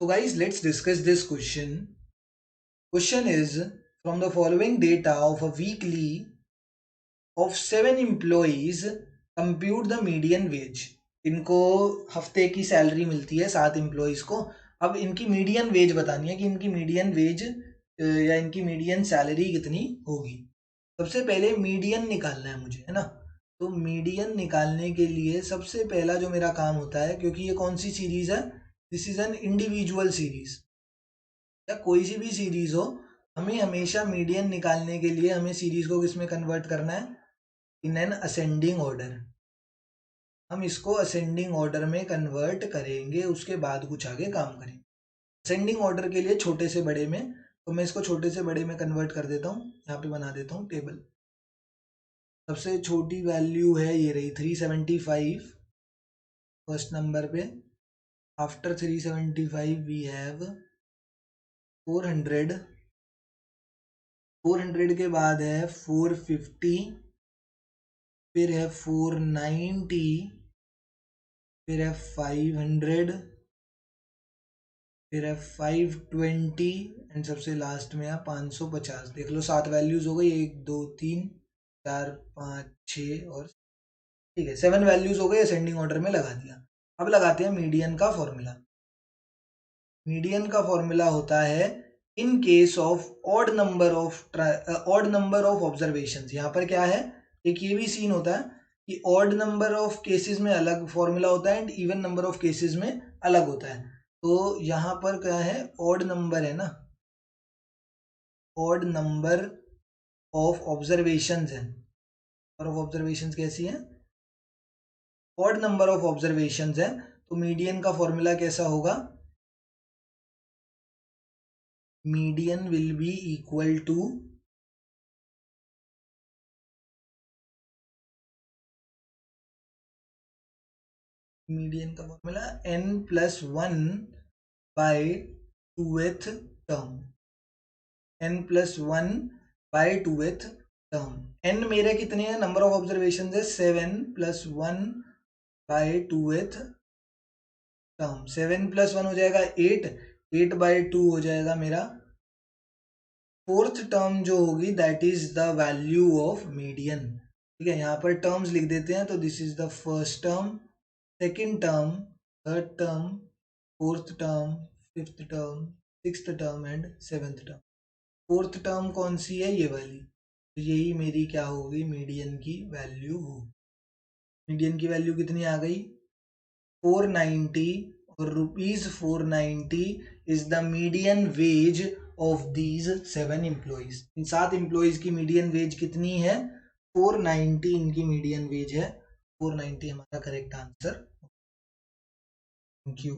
So guys, let's discuss this question. Question is, from the following data of a weekly of 7 employees, compute the median wage. इनको हफ्ते की salary मिलती है 7 employees को. अब इनकी मीडियन वेज बतानी है कि इनकी मीडियन वेज या इनकी मीडियन सैलरी कितनी होगी. सबसे पहले मीडियन निकालना है मुझे, है ना. तो मीडियन निकालने के लिए सबसे पहला जो मेरा काम होता है, क्योंकि ये कौन सी सीरीज है, this is an individual series या कोई सी भी सीरीज हो, हमें हमेशा मीडियन निकालने के लिए हमें सीरीज को किस में कन्वर्ट करना है, इन एन असेंडिंग ऑर्डर. हम इसको असेंडिंग ऑर्डर में कन्वर्ट करेंगे, उसके बाद कुछ आगे काम करेंगे. असेंडिंग ऑर्डर के लिए छोटे से बड़े में, तो मैं इसको छोटे से बड़े में कन्वर्ट कर देता हूँ. यहाँ पे बना देता हूँ टेबल. सबसे छोटी वैल्यू है ये रही 375 फर्स्ट नंबर पे. After 375 we have 400. 400 के बाद है 450, फिर है 490, फिर है 500, फिर है 520 एंड सबसे लास्ट में है 550. देख लो 7 वैल्यूज हो गई, 1 2 3 4 5 6 और ठीक है 7 वैल्यूज हो गए. असेंडिंग ऑर्डर में लगा दिया. अब लगाते हैं मीडियन का फॉर्मूला. मीडियन का फॉर्मूला होता है in case of odd number of observations. यहाँ पर क्या है, एक ये भी सीन होता है कि ऑड नंबर ऑफ केसेस में अलग फॉर्मूला होता है and even number of cases में अलग होता है. तो यहाँ पर क्या है, ऑड नंबर है ना, ऑड नंबर ऑफ ऑब्जर्वेशंस है. और ऑफ ऑब्जर्वेशंस कैसी है, ऑड नंबर ऑफ ऑब्जर्वेशंस है. तो मीडियन का फॉर्मूला कैसा होगा, median will be equal to median का formula n+1 by 2th term. n+1 by 2th term. n मेरे कितने हैं, नंबर ऑफ ऑब्जर्वेशन है 7 + 1 बाय 2th टर्म. 7 + 1 हो जाएगा 8, 8 बाय 2 हो जाएगा मेरा फोर्थ टर्म जो होगी, that is the value of median. ठीक है, यहाँ पर टर्म्स लिख देते हैं. तो this is the first term, second term, third term, fourth term, fifth term, sixth term and seventh term. Fourth term कौन सी है, ये वाली. तो यही मेरी क्या होगी, मीडियन की वैल्यू होगी. मीडियन की वैल्यू कितनी आ गई, 490. और ₹490 is the median ways of these 7 employees. In 7 employees की मीडियन वेज कितनी है, 490 इनकी मीडियन वेज है. 490 हमारा करेक्ट आंसर. Thank you.